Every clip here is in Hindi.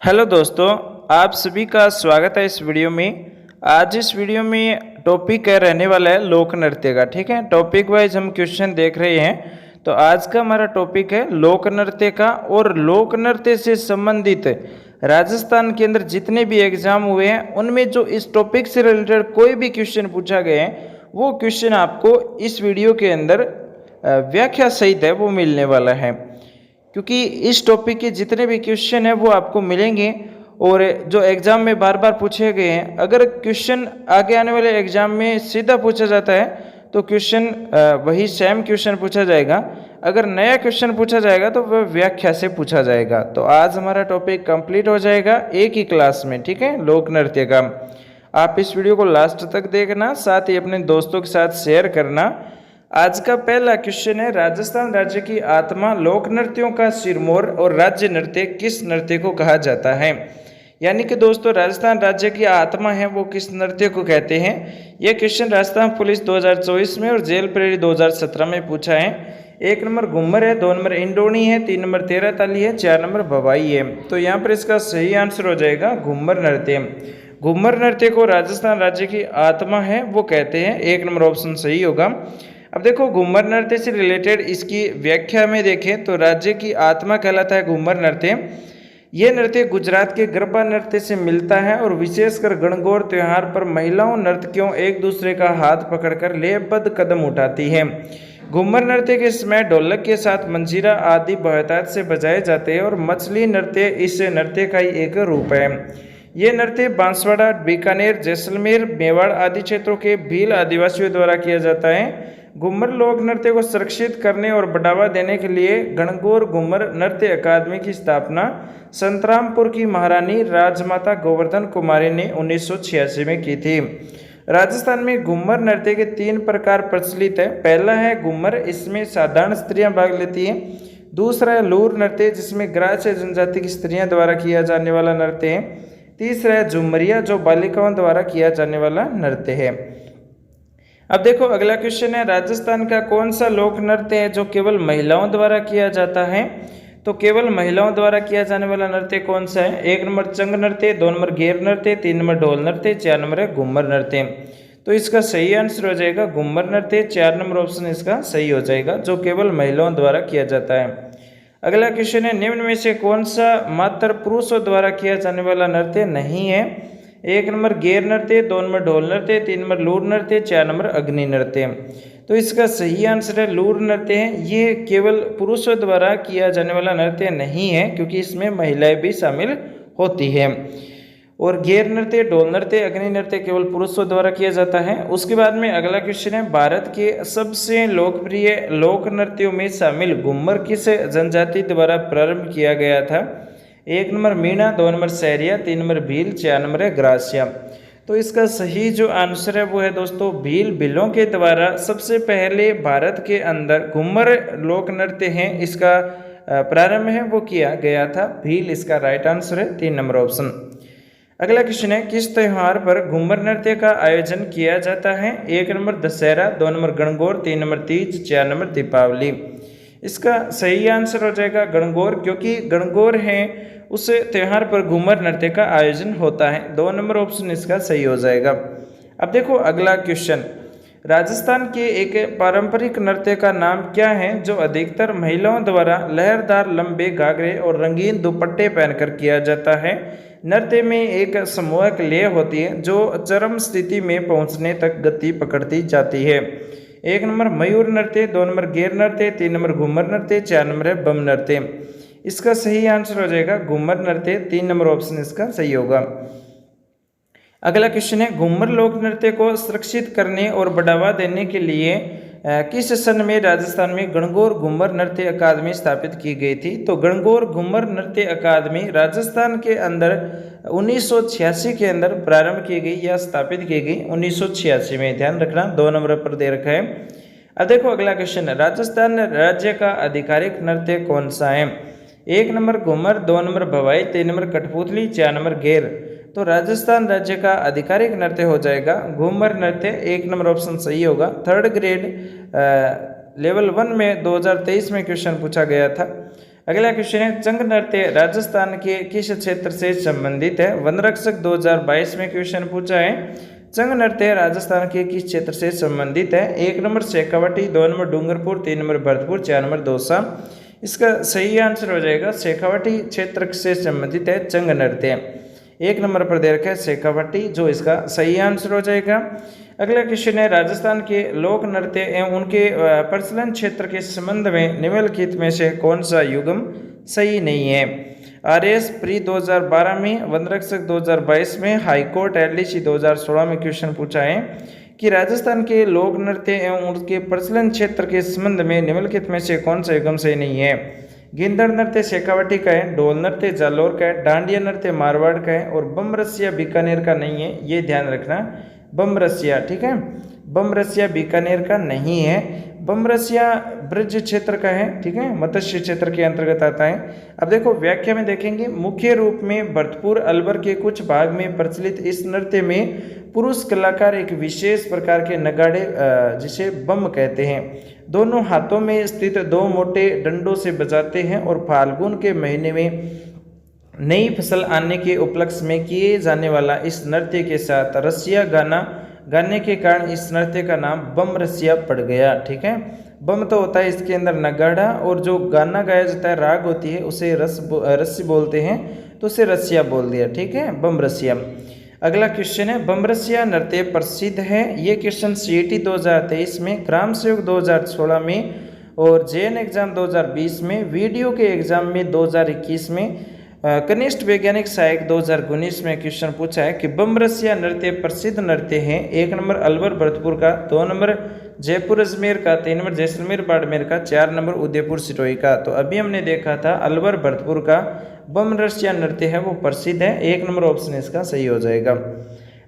हेलो दोस्तों, आप सभी का स्वागत है इस वीडियो में। आज इस वीडियो में टॉपिक रहने वाला है लोक नृत्य का। ठीक है, टॉपिक वाइज हम क्वेश्चन देख रहे हैं। तो आज का हमारा टॉपिक है लोक नृत्य का। और लोक नृत्य से संबंधित राजस्थान के अंदर जितने भी एग्जाम हुए हैं उनमें जो इस टॉपिक से रिलेटेड कोई भी क्वेश्चन पूछा गया है वो क्वेश्चन आपको इस वीडियो के अंदर व्याख्या सहित है वो मिलने वाला है। क्योंकि इस टॉपिक के जितने भी क्वेश्चन हैं वो आपको मिलेंगे और जो एग्ज़ाम में बार बार पूछे गए हैं, अगर क्वेश्चन आगे आने वाले एग्ज़ाम में सीधा पूछा जाता है तो क्वेश्चन वही सेम क्वेश्चन पूछा जाएगा। अगर नया क्वेश्चन पूछा जाएगा तो वह व्याख्या से पूछा जाएगा। तो आज हमारा टॉपिक कंप्लीट हो जाएगा एक ही क्लास में। ठीक है, लोक नृत्य का। आप इस वीडियो को लास्ट तक देखना, साथ ही अपने दोस्तों के साथ शेयर करना। आज का पहला क्वेश्चन है, राजस्थान राज्य की आत्मा लोक नृत्यों का सिरमौर और राज्य नृत्य किस नृत्य को कहा जाता है। यानी कि दोस्तों, राजस्थान राज्य की आत्मा है वो किस नृत्य को कहते हैं। यह क्वेश्चन राजस्थान पुलिस 2024 में और जेल प्रेरी 2017 में पूछा है। 1 नंबर घूमर है, 2 नंबर इंडोनी है, 3 नंबर तेरह ताली है, 4 नंबर भवाई है। तो यहाँ पर इसका सही आंसर हो जाएगा घूमर नृत्य। घूमर नृत्य को राजस्थान राज्य की आत्मा है वो कहते हैं। 1 नंबर ऑप्शन सही होगा। अब देखो, घूमर नृत्य से रिलेटेड इसकी व्याख्या में देखें तो राज्य की आत्मा कहलाता है घूमर नृत्य। यह नृत्य गुजरात के गरबा नृत्य से मिलता है और विशेषकर गणगौर त्योहार पर महिलाओं नर्तकियों एक दूसरे का हाथ पकड़कर लयबद्ध कदम उठाती हैं। घूमर नृत्य के समय ढोलक के साथ मंजीरा आदि बहुतायत से बजाए जाते हैं और मछली नृत्य इस नृत्य का ही एक रूप है। ये नृत्य बांसवाड़ा, बीकानेर, जैसलमेर, मेवाड़ आदि क्षेत्रों के भील आदिवासियों द्वारा किया जाता है। घूमर लोक नृत्य को सुरक्षित करने और बढ़ावा देने के लिए गणगौर घूमर नृत्य अकादमी की स्थापना संतरामपुर की महारानी राजमाता गोवर्धन कुमारी ने 1986 में की थी। राजस्थान में घूमर नृत्य के 3 प्रकार प्रचलित है। पहला है घूमर, इसमें साधारण स्त्रियां भाग लेती हैं। दूसरा है लूर नृत्य, जिसमें ग्राह्य जनजाति की स्त्रियों द्वारा किया जाने वाला नृत्य है। तीसरा है झुमरिया, जो बालिकाओं द्वारा किया जाने वाला नृत्य है। अब देखो, अगला क्वेश्चन है, राजस्थान का कौन सा लोक नृत्य है जो केवल महिलाओं द्वारा किया जाता है। तो केवल महिलाओं द्वारा किया जाने वाला नृत्य कौन सा है। 1 नंबर चंग नृत्य, 2 नंबर घेर नृत्य, 3 नंबर ढोल नृत्य, 4 नंबर है घूमर नृत्य। तो इसका सही आंसर हो जाएगा घूमर नृत्य। 4 नंबर ऑप्शन इसका सही हो जाएगा, जो केवल महिलाओं द्वारा किया जाता है। अगला क्वेश्चन है, निम्न में से कौन सा मात्र पुरुषों द्वारा किया जाने वाला नृत्य नहीं है। 1 नंबर घेर नृत्य, 2 नंबर ढोल नृत्य, 3 नंबर लूर नृत्य, 4 नंबर अग्नि नृत्य। तो इसका सही आंसर है लूर नृत्य है। ये केवल पुरुषों द्वारा किया जाने वाला नृत्य नहीं है, क्योंकि इसमें महिलाएं भी शामिल होती हैं। और घेर नृत्य, ढोल नृत्य, अग्नि नृत्य केवल पुरुषों द्वारा किया जाता है। उसके बाद में अगला क्वेश्चन है, भारत के सबसे लोकप्रिय लोक नृत्यों में शामिल घूमर किस जनजाति द्वारा प्रारंभ किया गया था। 1 number Meena, 2 number Sahariya, 3 number Bhil, 4 number है ग्रासिया। तो इसका सही जो आंसर है वो है दोस्तों भील। भीलों के द्वारा सबसे पहले भारत के अंदर घूमर लोक नृत्य है, इसका प्रारंभ है वो किया गया था भील। इसका राइट आंसर है 3 नंबर ऑप्शन। अगला क्वेश्चन है, किस त्यौहार पर घूमर नृत्य का आयोजन किया जाता है। 1 number Dussehra, 2 number Gangaur, 3 number Teej, 4 number Deepawali. इसका सही आंसर हो जाएगा गणगौर, क्योंकि गणगौर है उस त्यौहार पर घूमर नृत्य का आयोजन होता है। 2 नंबर ऑप्शन इसका सही हो जाएगा। अब देखो अगला क्वेश्चन, राजस्थान के एक पारंपरिक नृत्य का नाम क्या है जो अधिकतर महिलाओं द्वारा लहरदार लंबे घाघरे और रंगीन दुपट्टे पहनकर किया जाता है। नृत्य में एक समूहक लय होती है जो चरम स्थिति में पहुंचने तक गति पकड़ती जाती है। 1 नंबर मयूर नृत्य, 2 नंबर घेर नृत्य, 3 नंबर घूमर नृत्य, 4 नंबर है बम नृत्य। इसका सही आंसर हो जाएगा घूमर नृत्य। 3 नंबर ऑप्शन इसका सही होगा। अगला क्वेश्चन है, घूमर लोक नृत्य को सुरक्षित करने और बढ़ावा देने के लिए किस सन में राजस्थान में गणगौर घूमर नृत्य अकादमी स्थापित की गई थी। तो गणगौर घूमर नृत्य अकादमी राजस्थान के अंदर 1986 के अंदर प्रारंभ की गई या स्थापित की गई 1986 में। ध्यान रखना, 2 नंबर पर दे रखा है। अब देखो अगला क्वेश्चन, राजस्थान राज्य का आधिकारिक नृत्य कौन सा है। 1 नंबर घूमर, 2 नंबर भवाई, 3 नंबर कठपुतली, 4 नंबर घेर। तो राजस्थान राज्य का आधिकारिक नृत्य हो जाएगा घूमर नृत्य। 1 नंबर ऑप्शन सही होगा। 3rd ग्रेड लेवल 1 में 2023 में क्वेश्चन पूछा गया था। अगला क्वेश्चन है, चंग नृत्य राजस्थान के किस क्षेत्र से संबंधित है? वनरक्षक 2022 में क्वेश्चन पूछा है। चंग नृत्य राजस्थान के किस क्षेत्र से संबंधित है? 1 number Shekhawati, 2 number Dungarpur, 3 number Bharatpur, 4 number Dausa. इसका सही आंसर हो जाएगा शेखावटी क्षेत्र से संबंधित है चंग नृत्य। 1 नंबर पर दे रखा है शेखावटी, जो इसका सही आंसर हो जाएगा। अगला क्वेश्चन है, राजस्थान के लोक नृत्य एवं उनके प्रचलन क्षेत्र के संबंध में निम्नलिखित में से कौन सा युग्म सही नहीं है? RS प्री 2012 में, वनरक्षक 2022 में, हाईकोर्ट LDC 2016 में क्वेश्चन पूछा है कि राजस्थान के लोक नृत्य एवं उनके प्रचलन क्षेत्र के संबंध में निम्नलिखित में से कौन सा युग्म सही नहीं है? गिंदड़ नृत्य शेखावटी का है, ढोल नृत्य जालौर का है, डांडिया नृत्य मारवाड़ का है और बमरसिया बीकानेर का नहीं है। ये ध्यान रखना, बमरसिया, ठीक है, बमरसिया बीकानेर का नहीं है। बमरसिया ब्रज क्षेत्र का है, ठीक है, मत्स्य क्षेत्र के अंतर्गत आता है। अब देखो व्याख्या में देखेंगे, मुख्य रूप में भरतपुर अलवर के कुछ भाग में प्रचलित इस नृत्य में पुरुष कलाकार एक विशेष प्रकार के नगाड़े जिसे बम कहते हैं, दोनों हाथों में स्थित 2 मोटे डंडों से बजाते हैं और फाल्गुन के महीने में नई फसल आने के उपलक्ष्य में किए जाने वाला इस नृत्य के साथ रसिया गाना गाने के कारण इस नृत्य का नाम बम रसिया पड़ गया। ठीक है, बम तो होता है इसके अंदर नगाड़ा, और जो गाना गाया जाता है राग होती है उसे रस्सी बोलते हैं, तो उसे रसिया बोल दिया। ठीक है, बम रसिया। अगला क्वेश्चन है, बम रसिया नृत्य प्रसिद्ध है। ये क्वेश्चन CET 2023 में, ग्राम सेवक 2016 में और JN एग्जाम 2020 में, वीडियो के एग्जाम में 2021 में, कनिष्ठ वैज्ञानिक सहायक 2019 में क्वेश्चन पूछा है कि बमरसिया नृत्य प्रसिद्ध नृत्य है। 1 नंबर अलवर भरतपुर का, 2 नंबर जयपुर अजमेर का, 3 नंबर जैसलमेर बाड़मेर का, 4 नंबर उदयपुर सिरोही का। तो अभी हमने देखा था अलवर भरतपुर का बमरसिया नृत्य है वो प्रसिद्ध है। 1 नंबर ऑप्शन इसका सही हो जाएगा।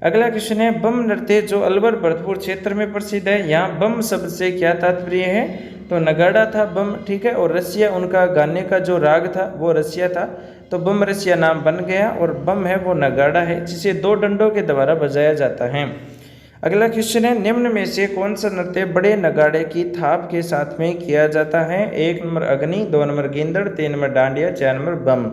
अगला क्वेश्चन है, बम नृत्य जो अलवर भरतपुर क्षेत्र में प्रसिद्ध है, यहाँ बम शब्द से क्या तात्पर्य है? तो नगाड़ा था बम, ठीक है, और रसिया उनका गाने का जो राग था वो रसिया था, तो बम रसिया नाम बन गया। और बम है वो नगाड़ा है जिसे 2 डंडों के द्वारा बजाया जाता है। अगला क्वेश्चन है, निम्न में से कौन सा नृत्य बड़े नगाड़े की थाप के साथ में किया जाता है? 1 नंबर अग्नि, 2 नंबर गेंदड़, 3 नंबर डांडिया, 4 नंबर बम।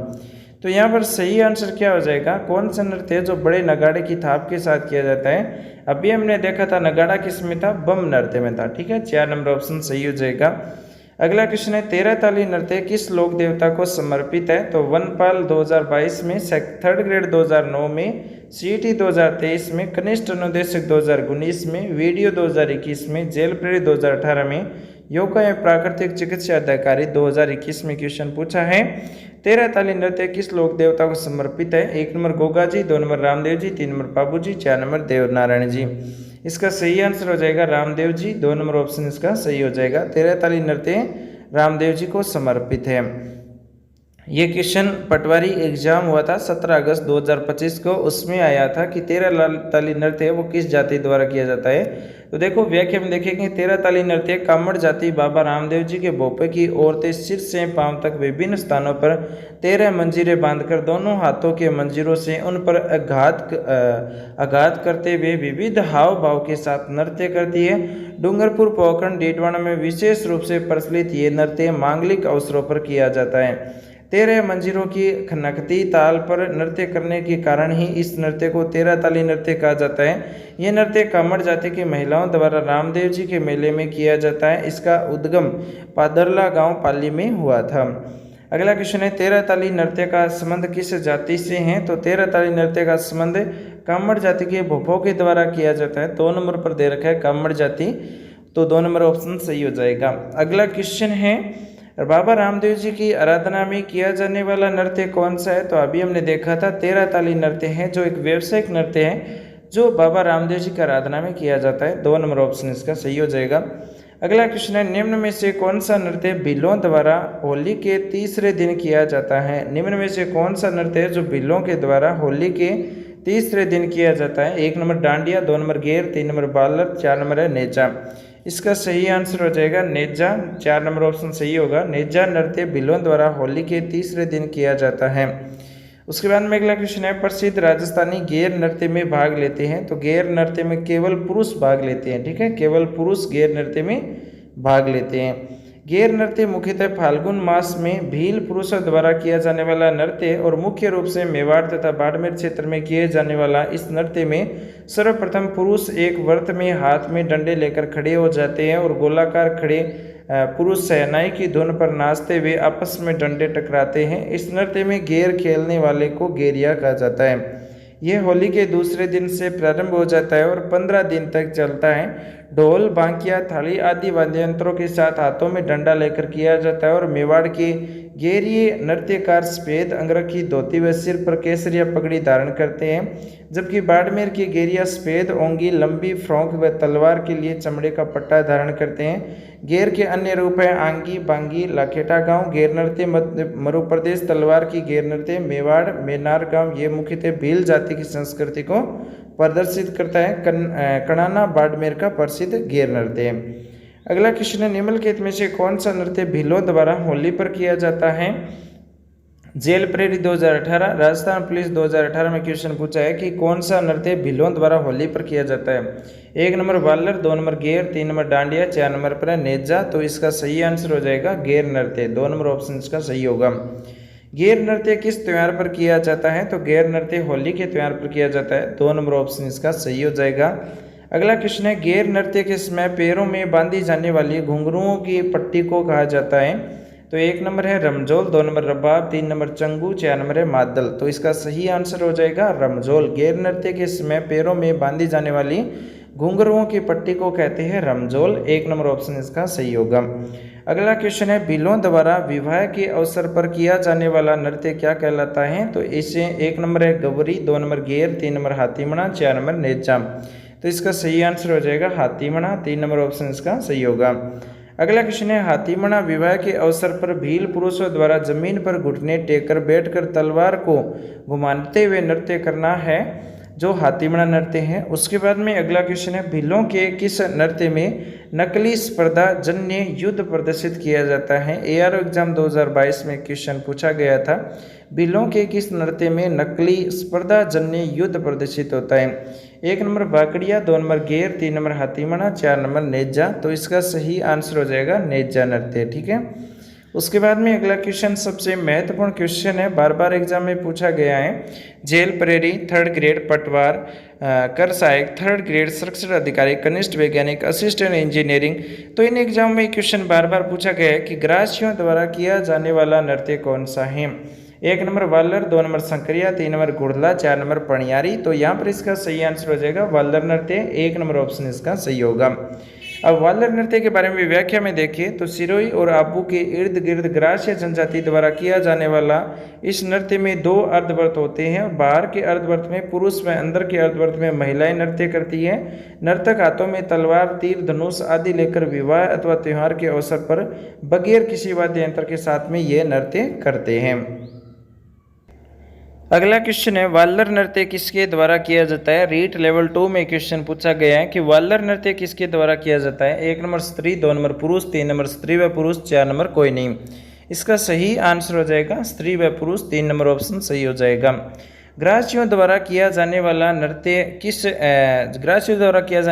तो यहाँ पर सही आंसर क्या हो जाएगा? कौन सा नृत्य जो बड़े नगाड़े की थाप के साथ किया जाता है? अभी हमने देखा था नगाड़ा किस में था, बम नृत्य में था। ठीक है, 4 नंबर ऑप्शन सही हो जाएगा। अगला क्वेश्चन है, 13 ताली नृत्य किस लोक देवता को समर्पित है? तो वनपाल 2022 में, 3rd ग्रेड 2009 में, CET 2023 में, कनिष्ठ अनुदेशक 2019 में, वीडियो 2021 में, जेल प्रेरी 2018 में, योगा एवं प्राकृतिक चिकित्सा अधिकारी 2021 में क्वेश्चन पूछा है। 13 ताली नृत्य किस लोक देवता को समर्पित है? 1 number Goga ji, 2 number Ramdev ji, 3 number बाबू जी, 4 नंबर देवनारायण जी। इसका सही आंसर हो जाएगा रामदेव जी, 2 नंबर ऑप्शन इसका सही हो जाएगा। 13 ताली नृत्य रामदेव जी को समर्पित है। ये क्वेश्चन पटवारी एग्जाम हुआ था 17 अगस्त 2025 को, उसमें आया था कि 13 ताली नृत्य है वो किस जाति द्वारा किया जाता है? तो देखो व्याख्या में देखेंगे, 13 ताली नृत्य कामड़ जाति बाबा रामदेव जी के भोपे की औरतें सिर से पांव तक विभिन्न स्थानों पर 13 मंजीरें बांधकर दोनों हाथों के मंजीरों से उन पर आघात करते हुए विविध हाव भाव के साथ नृत्य करती है। डूंगरपुर पोखरण डीडवाना में विशेष रूप से प्रचलित ये नृत्य मांगलिक अवसरों पर किया जाता है। 13 मंजीरों की खनकती ताल पर नृत्य करने के कारण ही इस नृत्य को 13 ताली नृत्य कहा जाता है। यह नृत्य कामड़ जाति की महिलाओं द्वारा रामदेव जी के मेले में किया जाता है। इसका उद्गम पादरला गांव पाली में हुआ था। अगला क्वेश्चन है, 13 ताली नृत्य का संबंध किस जाति से है? तो 13 ताली नृत्य का संबंध कामड़ जाति के भोपों के द्वारा किया जाता है। 2 नंबर पर दे रखा है कामड़ जाति, तो 2 नंबर ऑप्शन सही हो जाएगा। अगला क्वेश्चन है, बाबा रामदेव जी की आराधना में किया जाने वाला नृत्य कौन सा है? तो अभी हमने देखा था 13 ताली नृत्य है जो एक व्यावसायिक नृत्य है जो बाबा रामदेव जी की आराधना में किया जाता है। 2 नंबर ऑप्शन इसका सही हो जाएगा। अगला क्वेश्चन है, निम्न में से कौन सा नृत्य भीलों द्वारा होली के तीसरे दिन किया जाता है? निम्न में से कौन सा नृत्य है जो भीलों के द्वारा होली के तीसरे दिन किया जाता है? 1 नंबर डांडिया, 2 नंबर गेर, 3 नंबर बालर, 4 नंबर है नेजा। इसका सही आंसर हो जाएगा नेजा, 4 नंबर ऑप्शन सही होगा। नेजा नृत्य भीलों द्वारा होली के तीसरे दिन किया जाता है। उसके बाद में अगला क्वेश्चन है, प्रसिद्ध राजस्थानी गेर नृत्य में भाग लेते हैं? तो गेर नृत्य में केवल पुरुष भाग लेते हैं। ठीक है, केवल पुरुष गेर नृत्य में भाग लेते हैं। गैर नृत्य मुख्यतः फाल्गुन मास में भील पुरुषों द्वारा किया जाने वाला नृत्य और मुख्य रूप से मेवाड़ तथा बाड़मेर क्षेत्र में किए जाने वाला इस नृत्य में सर्वप्रथम पुरुष एक व्रत में हाथ में डंडे लेकर खड़े हो जाते हैं और गोलाकार खड़े पुरुष शहनाई की धुन पर नाचते हुए आपस में डंडे टकराते हैं। इस नृत्य में गेर खेलने वाले को गेरिया कहा जाता है। यह होली के दूसरे दिन से प्रारंभ हो जाता है और 15 दिन तक चलता है। ढोल, बांकिया, थाली आदि वाद्य यंत्रों के साथ हाथों में डंडा लेकर किया जाता है और मेवाड़ के गेरिए नृत्यकार सफेद अंगरखी धोती व सिर पर केसरिया पगड़ी धारण करते हैं, जबकि बाड़मेर के गेरिया सफेद ओंगी, लंबी फ्रॉक व तलवार के लिए चमड़े का पट्टा धारण करते हैं। गेर के अन्य रूप हैं आंगी, बांगी, लाखेटा गांव, गेर नृत्य मध्य प्रदेश, तलवार की गेर नृत्य मेवाड़, मेनार गांव। ये मुख्यतः भील जाति की संस्कृति को प्रदर्शित करता है। कणाना बाड़मेर का प्रसिद्ध गेर नृत्य है। अगला क्वेश्चन है, निम्नलिखित में से कौन सा नृत्य भीलों द्वारा होली पर किया जाता है? जेल प्रेरी 2018, राजस्थान पुलिस 2018 में क्वेश्चन पूछा है कि कौन सा नृत्य भीलों द्वारा होली पर किया जाता है। 1 नंबर वालर, 2 नंबर गेर, 3 नंबर डांडिया, 4 नंबर पर नेजा। तो इसका सही आंसर हो जाएगा गेर नृत्य। 2 नंबर ऑप्शन इसका सही होगा। गेर नृत्य किस त्योहार पर किया जाता है? तो गेर नृत्य होली के त्योहार पर किया जाता है। 2 नंबर ऑप्शन इसका सही हो जाएगा। अगला क्वेश्चन है, गेर नृत्य के समय पैरों में बांधी जाने वाली घुंघरुओं की पट्टी को कहा जाता है? तो 1 नंबर है रमजोल, 2 नंबर रबाब, 3 नंबर चंगू, 4 नंबर है मादल। तो इसका सही आंसर हो जाएगा रमजोल। गेर नृत्य के समय पैरों में बांधी जाने वाली घुंघरुओं की पट्टी को कहते हैं रमजोल। 1 नंबर ऑप्शन इसका सही होगा। अगला क्वेश्चन है, भीलों द्वारा विवाह के अवसर पर किया जाने वाला नृत्य क्या कहलाता है? तो इसे 1 नंबर है गवरी, 2 नंबर गेर, 3 नंबर हाथीमणा, 4 नंबर नेजा। तो इसका सही आंसर हो जाएगा हाथीमणा। 3 नंबर ऑप्शन इसका सही होगा। अगला क्वेश्चन है, हाथीमणा विवाह के अवसर पर भील पुरुषों द्वारा जमीन पर घुटने टेक कर बैठकर तलवार को घुमाते हुए नृत्य करना है, जो हाथीमणा नृत्य है। उसके बाद में अगला क्वेश्चन है, भीलों के किस नृत्य में नकली स्पर्धा जन्य युद्ध प्रदर्शित किया जाता है? एआरओ एग्जाम 2022 में क्वेश्चन पूछा गया था। भीलों के किस नृत्य में नकली स्पर्धा जन्य युद्ध प्रदर्शित होता है? 1 नंबर बाकड़िया, 2 नंबर गेर, 3 नंबर हाथीमणा, 4 नंबर नेजा। तो इसका सही आंसर हो जाएगा नेजा नृत्य। ठीक है। उसके बाद में अगला क्वेश्चन सबसे महत्वपूर्ण क्वेश्चन है, बार बार एग्जाम में पूछा गया है। जेल प्रेरी, 3rd ग्रेड पटवार, कर सहायक, 3rd ग्रेड संरक्षण अधिकारी, कनिष्ठ वैज्ञानिक, असिस्टेंट इंजीनियरिंग। तो इन एग्जाम में क्वेश्चन बार बार पूछा गया है कि ग्रासियों द्वारा किया जाने वाला नृत्य कौन सा है? 1 नंबर वालर, 2 नंबर संकरिया, 3 नंबर गुड़ला, 4 नंबर पणियारी। तो यहाँ पर इसका सही आंसर हो जाएगा वालर नृत्य। 1 नंबर ऑप्शन इसका सही होगा। अब वालर नृत्य के बारे में व्याख्या में देखिए तो सिरोही और आबू के इर्द गिर्द ग्रास्य जनजाति द्वारा किया जाने वाला इस नृत्य में 2 अर्धव्रत होते हैं। बाहर के अर्धव्रत में पुरुष व अंदर के अर्धव्रत में महिलाएं नृत्य करती हैं। नर्तक हाथों में तलवार, तीर, धनुष आदि लेकर विवाह अथवा त्योहार के अवसर पर बगैर किसी वाद्य यंत्र के साथ में ये नृत्य करते हैं। अगला क्वेश्चन है, वालर नृत्य किसके द्वारा किया जाता है? रीट लेवल 2 में क्वेश्चन पूछा गया है कि वालर नृत्य किसके द्वारा किया जाता है? 1 नंबर स्त्री, 2 नंबर पुरुष, 3 नंबर स्त्री व पुरुष, 4 नंबर कोई नहीं। इसका सही आंसर हो जाएगा स्त्री व पुरुष। 3 नंबर ऑप्शन सही हो जाएगा। ग्रासियों द्वारा किया जाने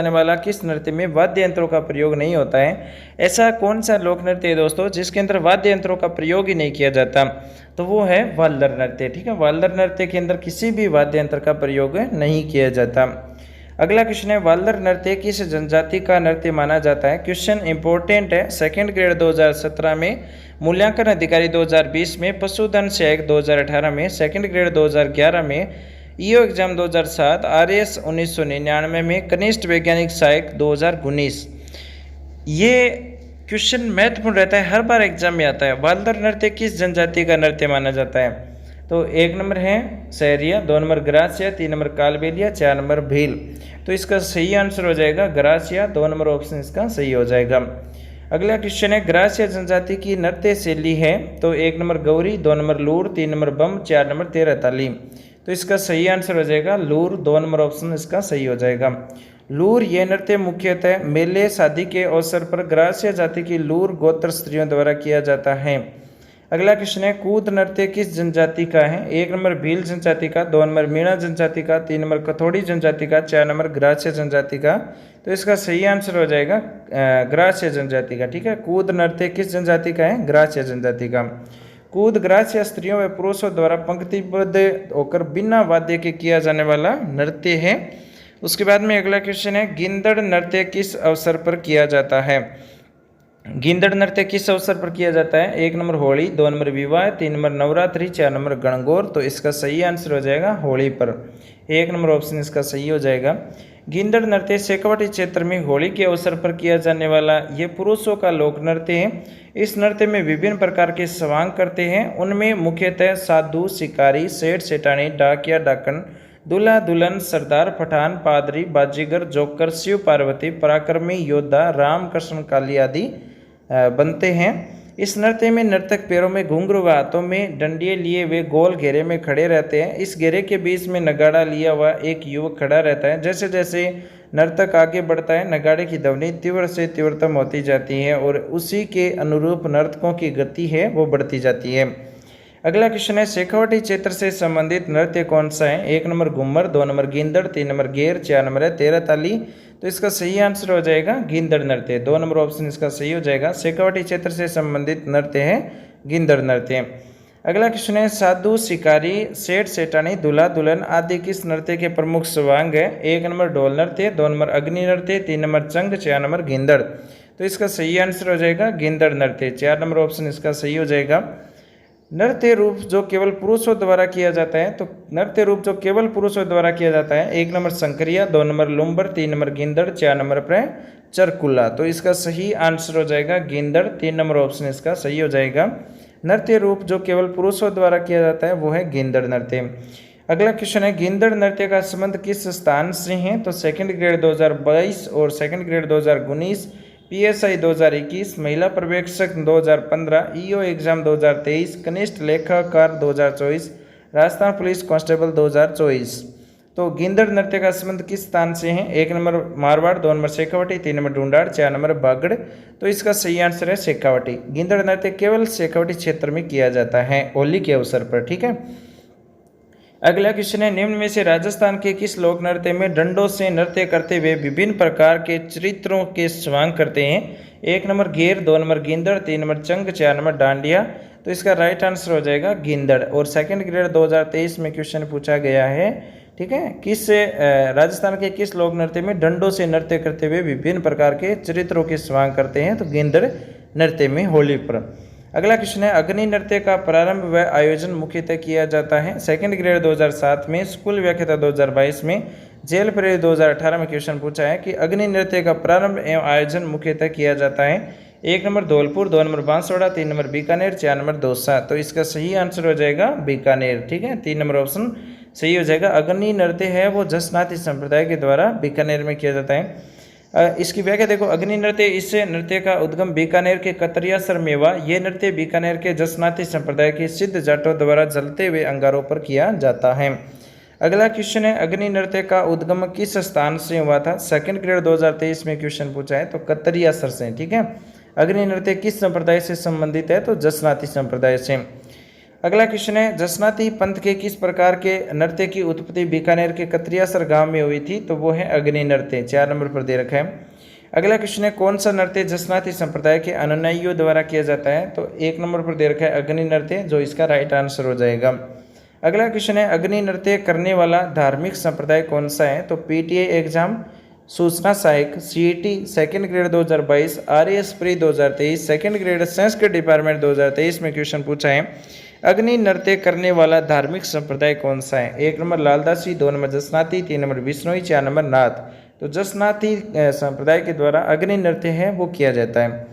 वाला किस नृत्य में वाद्य यंत्रों का प्रयोग नहीं होता है? ऐसा कौन सा लोक नृत्य है दोस्तों जिसके अंदर वाद्य यंत्रों का प्रयोग ही नहीं किया जाता? तो वो है वालर नृत्य। ठीक है, वालर नृत्य के अंदर किसी भी वाद्य यंत्र का प्रयोग नहीं किया जाता। अगला क्वेश्चन है, वालर नृत्य किस जनजाति का नृत्य माना जाता है? क्वेश्चन इंपॉर्टेंट है। 2nd ग्रेड 2017 में, मूल्यांकन अधिकारी 2020 में, पशुधन सहायक 2018 में, 2nd ग्रेड 2011 में, ईओ एग्जाम 2007, आरएस 1999 में, कनिष्ठ वैज्ञानिक सहायक 2019। ये क्वेश्चन महत्वपूर्ण रहता है, हर बार एग्जाम में आता है। वालर नृत्य किस जनजाति का नृत्य माना जाता है? तो 1 नंबर है Sahariya, 2 number gratia, 3 number Kalbelia, 4 number Bhil. तो इसका सही आंसर हो जाएगा ग्रासिया। 2 नंबर ऑप्शन इसका सही हो जाएगा। अगला क्वेश्चन है, ग्रासिया जनजाति की नृत्य शैली है? तो 1 नंबर गौरी, 2 नंबर लूर, 3 नंबर बम, 4 नंबर तेरह ताली। तो इसका सही आंसर हो जाएगा लूर। 2 नंबर ऑप्शन इसका सही हो जाएगा। लूर ये नृत्य मुख्यतः मेले शादी के अवसर पर ग्रासिया जाति की लूर गोत्र स्त्रियों द्वारा किया जाता है। अगला क्वेश्चन है कूद नृत्य किस जनजाति का है? 1 नंबर भील जनजाति का, 2 नंबर मीणा जनजाति का, 3 नंबर कथोड़ी जनजाति का, 4 नंबर ग्रास्य जनजाति का। तो इसका सही आंसर हो जाएगा ग्रास्य जनजाति का। ठीक है, कूद नृत्य किस जनजाति का है? ग्रास्य जनजाति का। कूद ग्रास्य स्त्रियों व पुरुषों द्वारा पंक्तिबद्ध होकर बिना वाद्य के किया जाने वाला नृत्य है। उसके बाद में अगला क्वेश्चन है गिंदड़ नृत्य किस अवसर पर किया जाता है? गिंदड़ नृत्य किस अवसर पर किया जाता है? 1 नंबर होली, 2 नंबर विवाह, 3 नंबर नवरात्रि, 4 नंबर गणगौर। तो इसका सही आंसर हो जाएगा होली पर। 1 नंबर ऑप्शन इसका सही हो जाएगा। गिंदड़ नृत्य शेखावटी क्षेत्र में होली के अवसर पर किया जाने वाला ये पुरुषों का लोक नृत्य है। इस नृत्य में विभिन्न प्रकार के स्वांग करते हैं। उनमें मुख्यतः साधु, शिकारी, सेठ सेठानी, डाकिया डाकन, दूल्हा दुल्हन, सरदार, पठान, पादरी, बाजीगर, जोकर, शिव पार्वती, पराक्रमी योद्धा, राम कृष्ण काली आदि बनते हैं। इस नृत्य में नर्तक पैरों में घुंघरू व हाथों में डंडिये लिए वे गोल घेरे में खड़े रहते हैं। इस घेरे के बीच में नगाड़ा लिया हुआ एक युवक खड़ा रहता है। जैसे जैसे नर्तक आगे बढ़ता है नगाड़े की ध्वनि तीव्र से तीव्रतम होती जाती है और उसी के अनुरूप नर्तकों की गति है वो बढ़ती जाती है। अगला क्वेश्चन है शेखावटी क्षेत्र से संबंधित नृत्य कौन सा है? 1 नंबर घूमर, 2 नंबर गिंदड़, 3 नंबर गेर, 4 नंबर है तेरह ताली। तो इसका सही आंसर हो जाएगा गिंदड़ नृत्य। 2 नंबर ऑप्शन इसका सही हो जाएगा। शेखावटी क्षेत्र से संबंधित नृत्य है गिंदड़ नृत्य। अगला क्वेश्चन है साधु, शिकारी, सेठ सेठानी, दूल्हा दुल्हन आदि किस नृत्य के प्रमुख स्वांग है? 1 नंबर ढोल नृत्य, 2 नंबर अग्नि नृत्य, 3 नंबर चंग, 4 नंबर गिंदड़। तो इसका सही आंसर हो जाएगा गिंदड़ नृत्य। 4 नंबर ऑप्शन इसका सही हो जाएगा। नृत्य रूप जो केवल पुरुषों द्वारा किया जाता है, तो नृत्य रूप जो केवल पुरुषों द्वारा किया जाता है 1 नंबर शंकरिया, 2 नंबर लुम्बर, 3 नंबर गिंदड़, 4 नंबर पर चरकुल्ला। तो इसका सही आंसर हो जाएगा गिंदड़। 3 नंबर ऑप्शन इसका सही हो जाएगा। नृत्य रूप जो केवल पुरुषों द्वारा किया जाता है वो है गिंदड़ नृत्य। अगला क्वेश्चन है गिंदड़ नृत्य का संबंध किस स्थान से है? तो सेकंड ग्रेड 2022 और सेकंड ग्रेड 2019, PSI 2021, महिला पर्यवेक्षक 2015, EO एग्जाम 2023, कनिष्ठ लेखाकार 2024, राजस्थान पुलिस कांस्टेबल 2024। तो गिंदड़ नृत्य का संबंध किस स्थान से है? 1 number Marwar, 2 number Shekhawati, 3 number Dhundhar, 4 number Bagar. तो इसका सही आंसर है शेखावटी। गिंदड़ नृत्य केवल शेखावटी क्षेत्र में किया जाता है होली के अवसर पर। ठीक है, अगला क्वेश्चन है निम्न में से राजस्थान के किस लोक नृत्य में डंडों से नृत्य करते हुए विभिन्न प्रकार के चरित्रों के स्वांग करते हैं? 1 नंबर घेर, 2 नंबर गिंदड़, 3 नंबर चंग, 4 नंबर डांडिया। तो इसका राइट आंसर हो जाएगा गिंदड़। और सेकंड ग्रेड 2023 में क्वेश्चन पूछा गया है, ठीक है, किस राजस्थान के किस लोक नृत्य में डंडों से नृत्य करते हुए विभिन्न प्रकार के चरित्रों के स्वांग करते हैं? तो गिंदड़ नृत्य में होली पर। अगला क्वेश्चन है अग्नि नृत्य का प्रारंभ व आयोजन मुख्यतः किया जाता है? सेकंड ग्रेड 2007 में, स्कूल व्याख्याता 2022 में, जेल प्रेरित 2018 में क्वेश्चन पूछा है कि अग्नि नृत्य का प्रारंभ एवं आयोजन मुख्यतः किया जाता है? 1 number Dholpur, 2 number Banswara, 3 number Bikaner, 4 number Dausa. तो इसका सही आंसर हो जाएगा बीकानेर। ठीक है, 3 नंबर ऑप्शन सही हो जाएगा। अग्नि नृत्य है वो जसनाती संप्रदाय के द्वारा बीकानेर में किया जाता है। इसकी व्याख्या देखो, अग्नि नृत्य, इस नृत्य का उद्गम बीकानेर के कतरियासर में हुआ। ये नृत्य बीकानेर के जसनाती संप्रदाय के सिद्ध जाटों द्वारा जलते हुए अंगारों पर किया जाता है। अगला क्वेश्चन है अग्नि नृत्य का उद्गम किस स्थान से हुआ था? सेकंड ग्रेड 2023 में क्वेश्चन पूछा है, तो कतरियासर से। ठीक है, अग्नि नृत्य किस संप्रदाय से संबंधित है? तो जसनाती संप्रदाय से। अगला क्वेश्चन है जसनाती पंथ के किस प्रकार के नृत्य की उत्पत्ति बीकानेर के कतरियासर गांव में हुई थी? तो वो है अग्नि नृत्य। 4 नंबर पर दे रखा है। अगला क्वेश्चन है कौन सा नृत्य जसनाती संप्रदाय के अनुयायियों द्वारा किया जाता है? तो 1 नंबर पर दे रखा है अग्नि नृत्य, जो इसका राइट आंसर हो जाएगा। अगला क्वेश्चन है अग्नि नृत्य करने वाला धार्मिक संप्रदाय कौन सा है? तो PTI एग्जाम, सूचना सहायक, CET second grade 2022, RAS pre 2023, second grade Sanskrit department 2023 में क्वेश्चन पूछा है अग्नि नृत्य करने वाला धार्मिक संप्रदाय कौन सा है? 1 number Laldasi, 2 number जसनाती, 3 number Bishnoi, 4 number नाथ। तो जसनाती संप्रदाय के द्वारा अग्नि नृत्य है वो किया जाता है।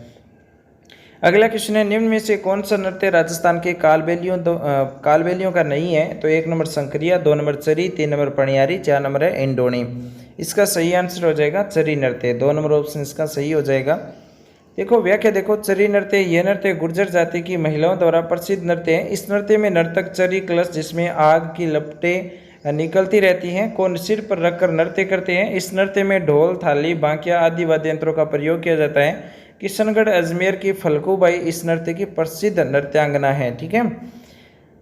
अगला क्वेश्चन है निम्न में से कौन सा नृत्य राजस्थान के कालबेलियों का नहीं है? तो 1 नंबर शंकरिया, 2 नंबर चरी, 3 नंबर पणियारी, 4 नंबर है इंडोनी। इसका सही आंसर हो जाएगा चरी नृत्य। 2 नंबर ऑप्शन इसका सही हो जाएगा। देखो व्याख्या देखो, चरी नृत्य, यह नृत्य गुर्जर जाति की महिलाओं द्वारा प्रसिद्ध नृत्य है। इस नृत्य में नर्तक चरी कलश जिसमें आग की लपटें निकलती रहती हैं को सिर पर रखकर नृत्य करते हैं। इस नृत्य में ढोल, थाली, बांकिया आदि वाद्य यंत्रों का प्रयोग किया जाता है। किशनगढ़ अजमेर की फलकूबाई इस नृत्य की प्रसिद्ध नृत्यांगना है। ठीक है।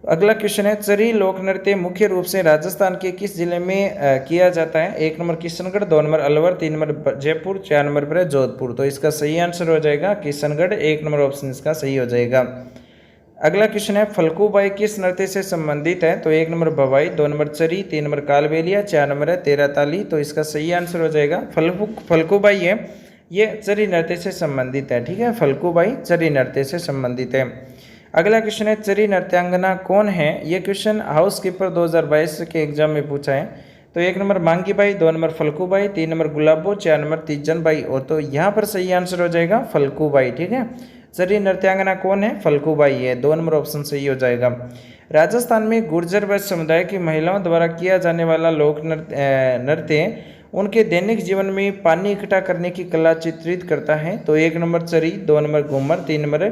अगला क्वेश्चन है, चरी लोक नृत्य मुख्य रूप से राजस्थान के किस जिले में किया जाता है? 1 number Kishangarh, 2 number Alwar, 3 number Jaipur, 4 number पर है जोधपुर। तो इसका सही आंसर हो जाएगा किशनगढ़, 1 नंबर ऑप्शन इसका सही हो जाएगा। अगला क्वेश्चन है, फलकूबाई किस नृत्य से संबंधित है? तो 1 नंबर भवाई, 2 नंबर चरी, 3 नंबर कालबेलिया, 4 नंबर है तेरह ताली। तो इसका सही आंसर हो जाएगा फलकूबाई है ये चरी नृत्य से संबंधित है। ठीक है, फलकूबाई चरी नृत्य से संबंधित है। अगला क्वेश्चन है, चरी नृत्यांगना कौन है? ये क्वेश्चन हाउस कीपर 2022 के एग्जाम में पूछा है। तो 1 number Mangi Bai, 2 number Phalkubai, 3 number Gulabo, 4 number Teejan Bai. और तो यहाँ पर सही आंसर हो जाएगा फलकूबाई। ठीक है, चरी नृत्यांगना कौन है? फलकूबाई है, 2 नंबर ऑप्शन सही हो जाएगा। राजस्थान में गुर्जर व समुदाय की महिलाओं द्वारा किया जाने वाला लोक नृत्य उनके दैनिक जीवन में पानी इकट्ठा करने की कला चित्रित करता है। तो 1 नंबर चरी, 2 number Ghoomar, 3 number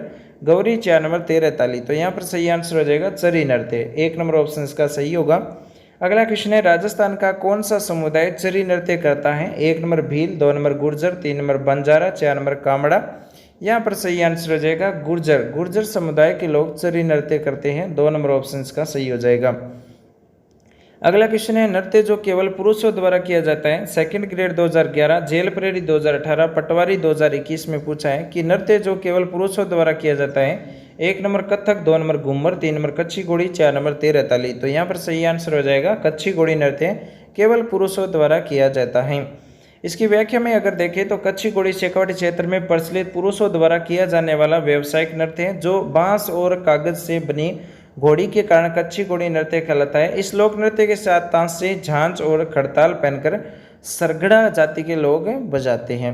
Gauri, 4 number तेरह ताली। तो यहाँ पर सही आंसर हो जाएगा चरी नृत्य, 1 नंबर ऑप्शन इसका सही होगा। अगला क्वेश्चन है, राजस्थान का कौन सा समुदाय चरी नृत्य करता है? 1 number Bhil, 2 number Gurjar, 3 number Banjara, 4 number Kamada. यहाँ पर सही आंसर हो जाएगा गुर्जर। गुर्जर समुदाय के लोग चरी नृत्य करते हैं, 2 नंबर ऑप्शन इसका सही हो जाएगा। अगला क्वेश्चन है, नृत्य जो केवल पुरुषों द्वारा किया जाता है? सेकंड ग्रेड 2011, जेल प्रेरी 2018, पटवारी 2021 में पूछा है कि नृत्य जो केवल पुरुषों द्वारा किया जाता है? 1 number Kathak, 2 number Ghoomar, 3 number कच्ची घोड़ी, 4 नंबर तेरह ताली। तो यहाँ पर सही आंसर हो जाएगा कच्ची घोड़ी नृत्य केवल पुरुषों द्वारा किया जाता है। इसकी व्याख्या में अगर देखें तो कच्ची घोड़ी शेखावाटी क्षेत्र में प्रचलित पुरुषों द्वारा किया जाने वाला व्यावसायिक नृत्य है जो बांस और कागज से बनी घोड़ी के कारण कच्ची घोड़ी नृत्य कहलाता है। इस लोक नृत्य के साथ तांसे, झांझ और खड़ताल पहनकर सरगड़ा जाति के लोग बजाते हैं।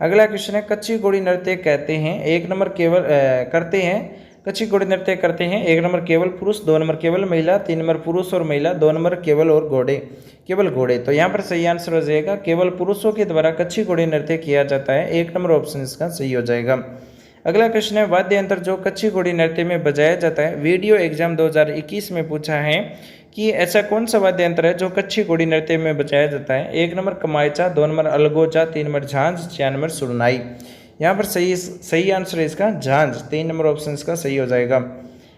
अगला क्वेश्चन है, कच्ची घोड़ी नृत्य कहते हैं 1 नंबर केवल करते हैं कच्ची घोड़ी नृत्य करते हैं 1 नंबर केवल पुरुष, 2 नंबर केवल महिला, 3 नंबर पुरुष और महिला, 2 नंबर केवल और घोड़े केवल घोड़े। तो यहाँ पर सही आंसर हो जाएगा केवल पुरुषों के द्वारा कच्ची घोड़ी नृत्य किया जाता है, 1 नंबर ऑप्शन इसका सही हो जाएगा। अगला क्वेश्चन है, वाद्य यंत्र जो कच्ची घोड़ी नृत्य में बजाया जाता है? वीडियो एग्जाम 2021 में पूछा है कि ऐसा कौन सा वाद्य यंत्र है जो कच्ची घोड़ी नृत्य में बजाया जाता है? 1 नंबर कमायचा, 2 नंबर अलगोजा, 3 नंबर झांझ, 4 नंबर सुरनाई। यहाँ पर सही आंसर है इसका झांझ, 3 नंबर ऑप्शन इसका सही हो जाएगा।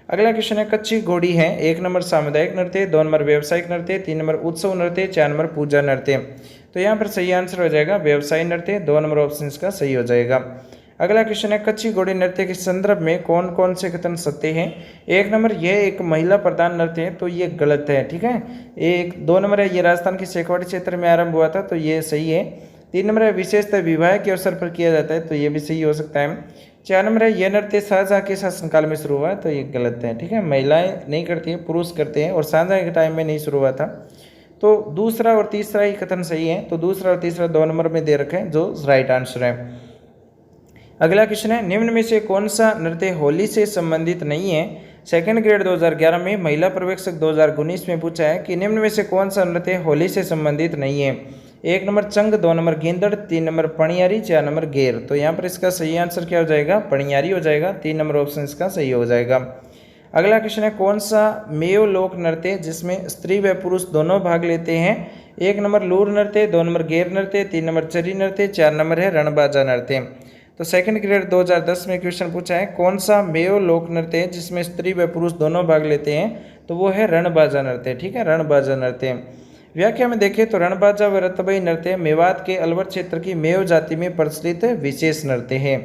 अगला क्वेश्चन है, कच्ची घोड़ी है 1 नंबर सामुदायिक नृत्य, 2 नंबर व्यावसायिक नृत्य, 3 नंबर उत्सव नृत्य, 4 नंबर पूजा नृत्य। तो यहाँ पर सही आंसर हो जाएगा व्यवसायिक नृत्य, 2 नंबर ऑप्शन इसका सही हो जाएगा। अगला क्वेश्चन है, कच्ची घोड़ी नृत्य के संदर्भ में कौन कौन से कथन सत्य हैं? 1 नंबर यह एक महिला प्रधान नृत्य है, तो ये गलत है। ठीक है। 2 नंबर है ये राजस्थान के शेखावाटी क्षेत्र में आरंभ हुआ था, तो ये सही है। 3 नंबर है विशेषतः विवाह के अवसर पर किया जाता है, तो ये भी सही हो सकता है। 4 नंबर है यह नृत्य शाहजहां के शासनकाल में शुरू हुआ, तो ये गलत है। ठीक है, महिलाएं नहीं करती है, पुरुष करते हैं और शाहजहां के टाइम में नहीं शुरू हुआ था। तो दूसरा और तीसरा ही कथन सही है, तो दूसरा और तीसरा 2 नंबर में दे रखे हैं जो राइट आंसर है। अगला क्वेश्चन है, निम्न में से कौन सा नृत्य होली से संबंधित नहीं है? सेकंड ग्रेड 2011 में महिला पर्यवेक्षक 2019 में पूछा है कि निम्न में से कौन सा नृत्य होली से संबंधित नहीं है? 1 नंबर चंग, 2 नंबर गेंदड़, 3 नंबर पणियारी, 4 नंबर घेर। तो यहाँ पर इसका सही आंसर क्या हो जाएगा? पणियारी हो जाएगा, 3 नंबर ऑप्शन इसका सही हो जाएगा। अगला क्वेश्चन है, कौन सा मेयो लोक नृत्य जिसमें स्त्री व पुरुष दोनों भाग लेते हैं? 1 नंबर लूर नृत्य, 2 नंबर गेर नृत्य, 3 नंबर चरी नृत्य, 4 नंबर है रणबाजा नृत्य। तो सेकंड ग्रेड 2010 में क्वेश्चन पूछा है, कौन सा मेयो लोक नृत्य है जिसमें स्त्री व पुरुष दोनों भाग लेते हैं? तो वो है रणबाजा नृत्य। ठीक है, रणबाजा नृत्य। व्याख्या में देखें तो रणबाजा व रतबई नृत्य मेवात के अलवर क्षेत्र की मेयो जाति में प्रचलित विशेष नृत्य है।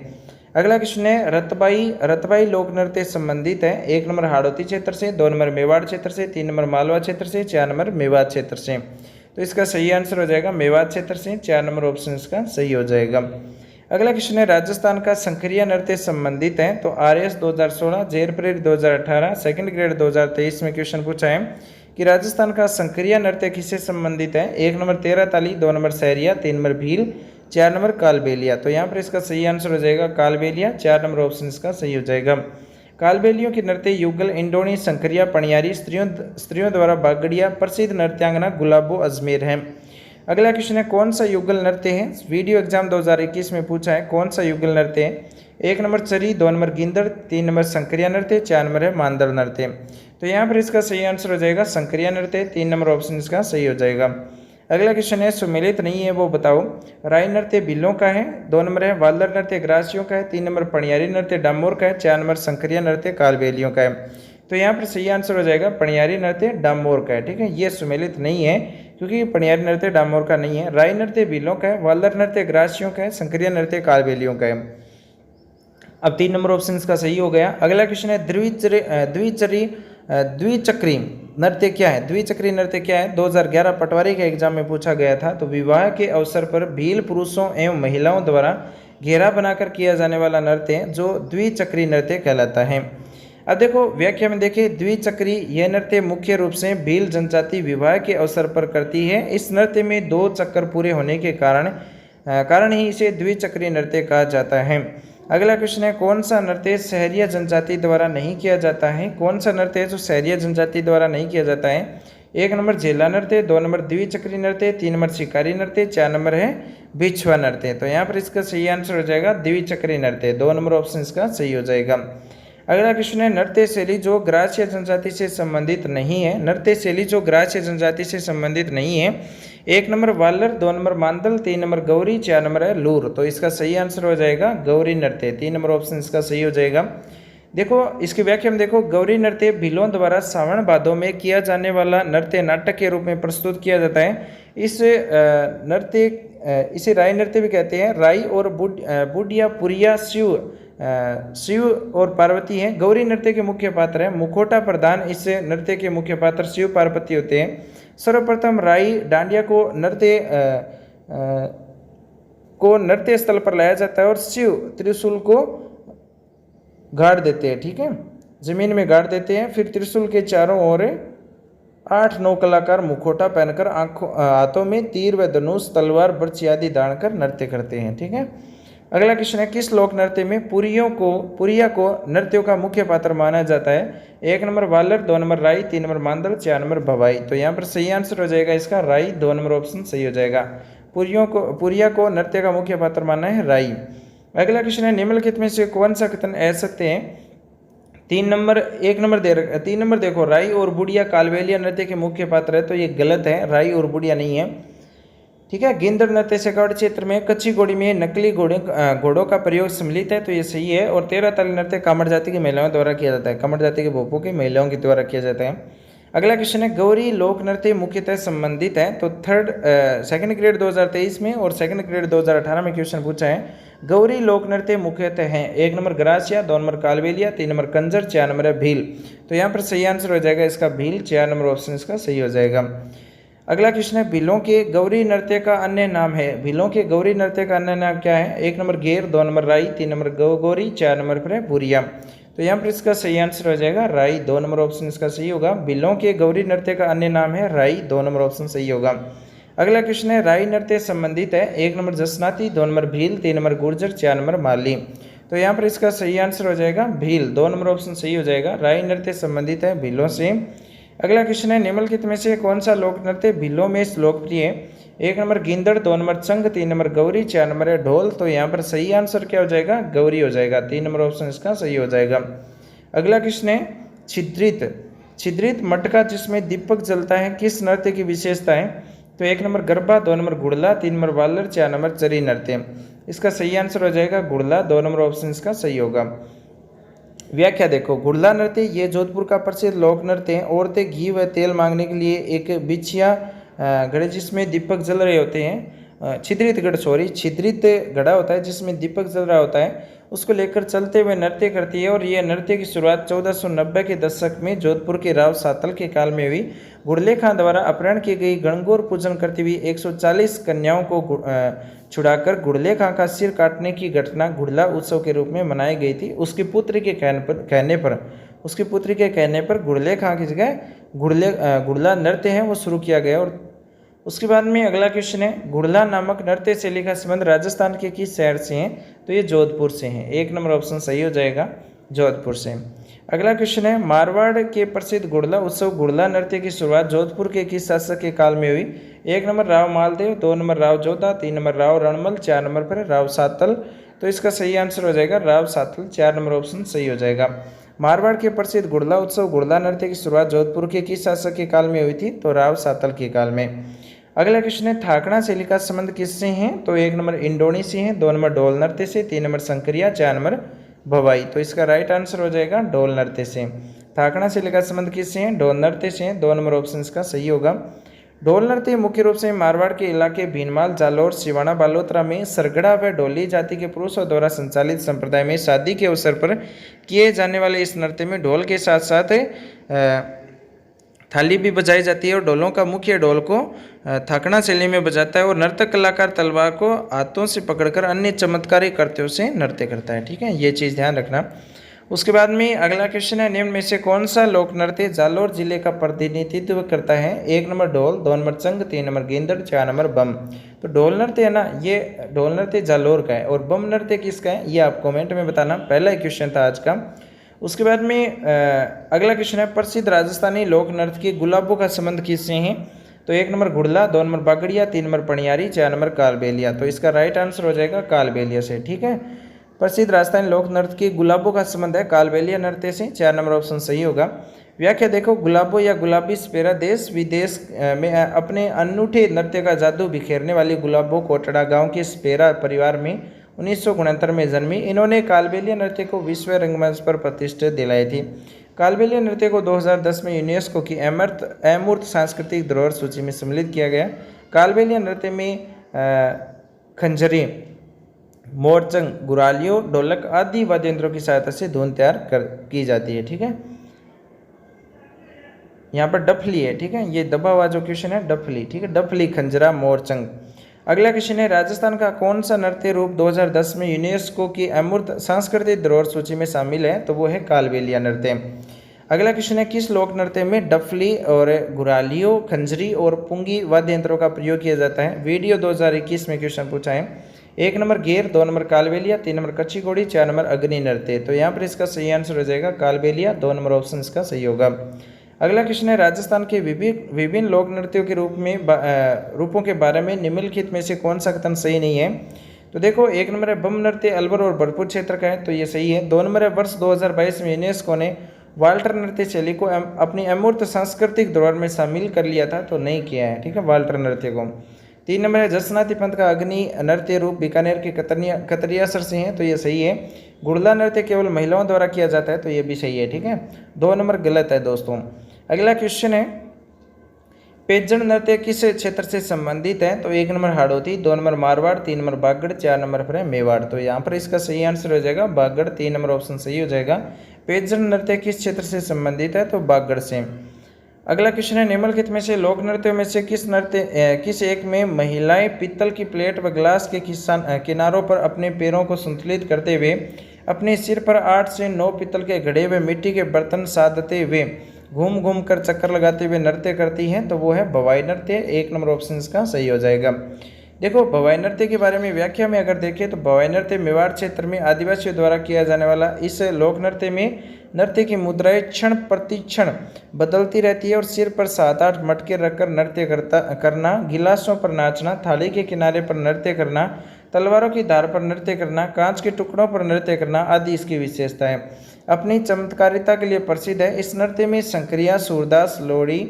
अगला क्वेश्चन है, रतबाई लोक नृत्य संबंधित है 1 नंबर हाड़ौती क्षेत्र से, 2 नंबर मेवाड़ क्षेत्र से, 3 नंबर मालवा क्षेत्र से, 4 नंबर मेवात क्षेत्र से। तो इसका सही आंसर हो जाएगा मेवात क्षेत्र से, 4 नंबर ऑप्शन इसका सही हो जाएगा। अगला क्वेश्चन है, राजस्थान का संक्रिया नृत्य संबंधित है? तो RS 2016, जेर प्रेरी 2018, सेकंड ग्रेड 2023 में क्वेश्चन पूछा है कि राजस्थान का संक्रिया नृत्य किससे संबंधित है? 1 नंबर तेरह ताली, 2 number Sahariya, 3 number Bhil, 4 number Kalbelia. तो यहाँ पर इसका सही आंसर हो जाएगा कालबेलिया, 4 नंबर ऑप्शन इसका सही हो जाएगा। कालबेलियों के नृत्य युगल, इंडोनी, संक्रिया, पणियारी, स्त्रियों द्वारा बागड़िया, प्रसिद्ध नृत्यांगना गुलाबो अजमेर है। अगला क्वेश्चन है, कौन सा युगल नृत्य है? वीडियो एग्जाम 2021 में पूछा है कौन सा युगल नृत्य है? 1 नंबर चरी, 2 नंबर गिंदड़, 3 नंबर संक्रिया नृत्य, 4 नंबर है मांदड़ नृत्य। तो यहाँ पर इसका सही आंसर हो जाएगा संक्रिया नृत्य, 3 नंबर ऑप्शन इसका सही हो जाएगा। अगला क्वेश्चन है सुमेलित नहीं है वो बताओ। राई नृत्य भीलों का है, 2 नंबर है वालर नृत्य ग्रासियों का है, 3 नंबर पणियारी नृत्य डामोर का है, 4 नंबर संकरिया नृत्य कालबेलियों का है। तो यहाँ पर सही आंसर हो जाएगा पणियारी नृत्य डामोर का है। ठीक है, ये सुमेलित नहीं है क्योंकि पणियारी नृत्य डामोर का नहीं है। राई नृत्य भीलों का है, वालर नृत्य ग्रासियों का है, संकरिया नृत्य कालबेलियों का है। अब 3 नंबर ऑप्शन का सही हो गया। अगला क्वेश्चन है द्विचक्री नृत्य क्या है। द्विचक्री नृत्य क्या है, 2011 पटवारी के एग्जाम में पूछा गया था। तो विवाह के अवसर पर भील पुरुषों एवं महिलाओं द्वारा घेरा बनाकर किया जाने वाला नृत्य जो द्विचक्री नृत्य कहलाता है। अब देखो व्याख्या में देखिए, द्विचक्री यह नृत्य मुख्य रूप से भील जनजाति विवाह के अवसर पर करती है। इस नृत्य में 2 चक्कर पूरे होने के कारण ही इसे द्विचक्री नृत्य कहा जाता है। अगला क्वेश्चन है कौन सा नृत्य सहरिया जनजाति द्वारा नहीं किया जाता है। कौन सा नृत्य है जो सहरिया जनजाति द्वारा नहीं किया जाता है। 1 नंबर झेला नृत्य, 2 नंबर द्विचक्री नृत्य, 3 नंबर शिकारी नृत्य, 4 नंबर है बिछुआ नृत्य। तो यहाँ पर इसका सही आंसर हो जाएगा द्विचक्री नृत्य, 2 नंबर ऑप्शन इसका सही हो जाएगा। अगला क्वेश्चन है नृत्य शैली जो ग्रास्य जनजाति से संबंधित नहीं है। नृत्य शैली जो ग्रास्य जनजाति से संबंधित नहीं है। 1 नंबर वालर, 2 नंबर मांदल, 3 नंबर गौरी, 4 नंबर है लूर। तो इसका सही आंसर हो जाएगा गौरी नृत्य, 3 नंबर ऑप्शन इसका सही हो जाएगा। देखो इसकी व्याख्या में देखो, गौरी नृत्य भीलों द्वारा सावन भादों में किया जाने वाला नृत्य नाटक के रूप में प्रस्तुत किया जाता है। इसे राई नृत्य भी कहते हैं। राई और बुढ़िया पुरिया शिव और पार्वती हैं। गौरी नृत्य के मुख्य पात्र हैं मुखोटा प्रधान। इस नृत्य के मुख्य पात्र शिव पार्वती होते हैं। सर्वप्रथम राई डांडिया को नृत्य स्थल पर लाया जाता है और शिव त्रिशूल को गाड़ देते हैं। ठीक है, जमीन में गाड़ देते हैं। फिर त्रिशूल के चारों ओर 8-9 कलाकार मुखोटा पहनकर हाथों में तीर व धनुष तलवार बर्छी आदि धारण कर नृत्य करते हैं। ठीक है, अगला क्वेश्चन है किस लोक नृत्य में पुरिया को नृत्यों का मुख्य पात्र माना जाता है। 1 नंबर वालर, 2 नंबर राई, 3 नंबर मांदल, 4 नंबर भवाई। तो यहाँ पर सही आंसर हो जाएगा इसका राई, 2 नंबर ऑप्शन सही हो जाएगा। पुरिया को नृत्य का मुख्य पात्र माना है राई। अगला क्वेश्चन है निम्नलिखित में से कौन सा कथन असत्य है। 3 नंबर देखो, राई और बुढ़िया कालबेलिया नृत्य के मुख्य पात्र है। तो ये गलत है, राई और बुढ़िया नहीं है। ठीक है, गिंदड़ नृत्य शेखावाड़ क्षेत्र में कच्ची घोड़ी में नकली घोड़ों का प्रयोग सम्मिलित है। तो ये सही है। और 13 ताली नृत्य कामड़ जाति की महिलाओं द्वारा किया जाता है। कामड़ जाति के भोपों की महिलाओं के द्वारा किया जाता है। अगला क्वेश्चन है गौरी लोक नृत्य मुख्यतः संबंधित है। तो सेकंड ग्रेड 2023 में और सेकंड ग्रेड 2018 में क्वेश्चन पूछा है। गौरी लोक नृत्य मुख्यतः हैं 1 number gratia, 2 number Kalbelia, 3 number Kanjar, 4 number है भील। तो यहाँ पर सही आंसर हो जाएगा इसका भील, 4 नंबर ऑप्शन इसका सही हो जाएगा। अगला क्वेश्चन है भीलों के गौरी नृत्य का अन्य नाम है। भीलों के गौरी नृत्य का अन्य नाम क्या है। 1 नंबर घेर, 2 नंबर राई, 3 नंबर गौरी, 4 नंबर पर है बुरिया। तो यहाँ पर इसका सही आंसर हो जाएगा राई, 2 नंबर ऑप्शन इसका सही होगा। भीलों के गौरी नृत्य का अन्य नाम है राई, 2 नंबर ऑप्शन सही होगा। अगला क्वेश्चन है राई नृत्य संबंधित है। 1 number Jasnathi, 2 number Bhil, 3 number Gurjar, 4 number Mali. तो यहाँ पर इसका सही आंसर हो जाएगा भील, 2 नंबर ऑप्शन सही हो जाएगा। राई नृत्य संबंधित है भीलों से। अगला क्वेश्चन है निम्नलिखित में से कौन सा लोक नृत्य भीलों में लोकप्रिय है। 1 नंबर गिंदड़, 2 नंबर चंग, 3 नंबर गौरी, 4 नंबर है ढोल। तो यहाँ पर सही आंसर क्या हो जाएगा, गौरी हो जाएगा, 3 नंबर ऑप्शन इसका सही हो जाएगा। अगला क्वेश्चन है छिद्रित मटका जिसमें दीपक जलता है किस नृत्य की विशेषता है। तो 1 नंबर गरबा, 2 नंबर गुड़ला, 3 नंबर वालर, 4 नंबर चरी नृत्य। इसका सही आंसर हो जाएगा गुड़ला, 2 नंबर ऑप्शन इसका सही होगा। व्याख्या देखो, गुड़ला नृत्य ये जोधपुर का प्रसिद्ध लोक नृत्य है। औरतें घी व तेल मांगने के लिए एक बिछिया घड़े जिसमें दीपक जल रहे होते हैं, छिद्रित घड़ा होता है जिसमें दीपक जल रहा होता है, उसको लेकर चलते हुए नृत्य करती है। और यह नृत्य की शुरुआत 1490 के दशक में जोधपुर के राव सातल के काल में हुई। गुड़ले खां द्वारा अपहरण की गई गणगौर पूजन करती हुई 140 कन्याओं को छुड़ाकर गुड़ले खां का सिर काटने की घटना गुड़ला उत्सव के रूप में मनाई गई थी। उसकी पुत्री के कहने पर गुड़ले खां की जगह गुड़ला नृत्य है वो शुरू किया गया। और उसके बाद में अगला क्वेश्चन है गुड़ला नामक नृत्य शैली का संबंध राजस्थान के किस शहर से है। तो ये जोधपुर से है, 1 नंबर ऑप्शन सही हो जाएगा, जोधपुर से। अगला क्वेश्चन है मारवाड़ के प्रसिद्ध गुड़ला उत्सव गुड़ला नृत्य की शुरुआत जोधपुर के किस शासक के काल में हुई। 1 number Rao Maldev, 2 number Rao Jodha, 3 number Rao Ranmal, 4 number पर राव सातल। तो इसका सही आंसर हो जाएगा राव सातल, 4 नंबर ऑप्शन सही हो जाएगा। मारवाड़ के प्रसिद्ध गुड़ला उत्सव गुड़ला नृत्य की शुरुआत जोधपुर के किस शासक के काल में हुई थी। तो राव सातल के काल में। अगला क्वेश्चन है थाकड़ा शैली का संबंध किससे है? तो 1 नंबर इंडोनी से है, 2 नंबर ढोल नृत्य से, 3 नंबर शंकरिया, 4 नंबर भवाई। तो इसका राइट आंसर हो जाएगा ढोल नृत्य से। थाकड़ा शैली का संबंध किससे है? ढोल नृत्य से है। 2 नंबर ऑप्शन इसका सही होगा। ढोल नृत्य मुख्य रूप से मारवाड़ के इलाके भीनमाल, जालौर, सिवाना, बालोतरा में सरगड़ा व ढोली जाति के पुरुषों द्वारा संचालित संप्रदाय में शादी के अवसर पर किए जाने वाले इस नृत्य में ढोल के साथ साथ थाली भी बजाई जाती है और ढोलों का मुख्य ढोल को थाकड़ा शैली में बजाता है और नर्तक कलाकार तलवार को हाथों से पकड़कर अन्य चमत्कारी कृत्यों से नृत्य करता है। ठीक है, ये चीज़ ध्यान रखना। उसके बाद में अगला क्वेश्चन है निम्न में से कौन सा लोक नृत्य जालौर जिले का प्रतिनिधित्व करता है? 1 नंबर ढोल, 2 नंबर चंग, 3 नंबर गेंदड़, 4 नंबर बम। तो ढोल नृत्य है ना, ये ढोल नृत्य जालौर का है और बम नृत्य किसका है ये आप कमेंट में बताना। पहला क्वेश्चन था आज का। उसके बाद में अगला क्वेश्चन है प्रसिद्ध राजस्थानी लोक नृत्य के गुलाबों का संबंध किससे है? तो 1 number Ghudla, 2 number Bagariya, 3 number Paniyari, 4 number Kalbelia. तो इसका राइट आंसर हो जाएगा कालबेलिया से। ठीक है, प्रसिद्ध राजस्थानी लोक नृत्य के गुलाबों का संबंध है कालबेलिया नृत्य से। 4 नंबर ऑप्शन सही होगा। व्याख्या देखो, गुलाबो या गुलाबी स्पेरा देश विदेश में अपने अनूठे नृत्य का जादू बिखेरने वाली गुलाबो कोटड़ा गांव के स्पेरा परिवार में 1969 में जन्मी। इन्होंने कालबेलिया नृत्य को विश्व रंगमंच पर प्रतिष्ठा दिलाई थी। कालबेलिया नृत्य को 2010 में यूनेस्को की अमूर्त सांस्कृतिक धरोहर सूची में सम्मिलित किया गया। कालबेलिया नृत्य में खंजरी, मोरचंग, गुरालियों, ढोलक आदि वाद्य यंत्रों की सहायता से धुन तैयार की जाती है। ठीक है, यहाँ पर डफली है। ठीक है, ये दबा हुआ जो क्वेश्चन है डफली। ठीक है, डफली, खंजरा, मोरचंग। अगला क्वेश्चन है राजस्थान का कौन सा नृत्य रूप 2010 में यूनेस्को की अमूर्त सांस्कृतिक धरोहर सूची में शामिल है? तो वो है कालबेलिया नृत्य। अगला क्वेश्चन है किस लोक नृत्य में डफली और गुरालियों, खंजरी और पुंगी वाद्य यंत्रों का प्रयोग किया जाता है? वीडियो 2021 में क्वेश्चन पूछा है। 1 नंबर घेर, 2 नंबर कालबेलिया, 3 नंबर कच्ची घोड़ी, 4 नंबर अग्नि नृत्य। तो यहाँ पर इसका सही आंसर हो जाएगा कालबेलिया। 2 नंबर ऑप्शन इसका सही होगा। अगला क्वेश्चन है राजस्थान के विभिन्न लोक नृत्यों के रूपों के बारे में निम्नलिखित में से कौन सा कथन सही नहीं है? तो देखो, 1 नंबर है बम नृत्य अलवर और भरतपुर क्षेत्र का है, तो ये सही है। 2 नंबर है वर्ष 2022 में यूनेस्को ने वाल्टर नृत्य शैली को अपनी अमूर्त सांस्कृतिक धरोहर में शामिल कर लिया था, तो नहीं किया है। ठीक है, वाल्टर नृत्य को। 3 नंबर है जसनाती पंथ का अग्नि नृत्य रूप बीकानेर के कतरियासर से है, तो ये सही है। गुड़ला नृत्य केवल महिलाओं द्वारा किया जाता है, तो ये भी सही है। ठीक है, 2 नंबर गलत है दोस्तों। अगला क्वेश्चन है पेजन नृत्य किस क्षेत्र से संबंधित है? तो 1 number Hadoti, 2 number Marwar, 3 number Bagar, 4 number पर है मेवाड़। तो यहाँ पर इसका सही आंसर हो जाएगा बागड़। 3 नंबर ऑप्शन सही हो जाएगा। पेजन नृत्य किस क्षेत्र से संबंधित है? तो बागड़ से। अगला क्वेश्चन है निम्नलिखित में से लोक नृत्यों में से किस एक में महिलाएं पीतल की प्लेट व ग्लास के किनारों पर अपने पैरों को संतुलित करते हुए अपने सिर पर 8 से 9 पीतल के घड़े व मिट्टी के बर्तन साधते हुए घूम घूम कर चक्कर लगाते हुए नृत्य करती हैं? तो वो है भवाई नृत्य। 1 नंबर ऑप्शन इसका सही हो जाएगा। देखो, भवाई नृत्य के बारे में व्याख्या में अगर देखें तो भवाई नृत्य मेवाड़ क्षेत्र में आदिवासियों द्वारा किया जाने वाला इस लोक नृत्य में नृत्य की मुद्राएं क्षण प्रतिक्षण बदलती रहती है और सिर पर 7-8 मटके रखकर नृत्य करना, गिलासों पर नाचना, थाली के किनारे पर नृत्य करना, तलवारों की धार पर नृत्य करना, कांच के टुकड़ों पर नृत्य करना आदि इसकी विशेषता है। अपनी चमत्कारिता के लिए प्रसिद्ध है। इस नृत्य में शंकरिया, सूरदास, लोड़ी,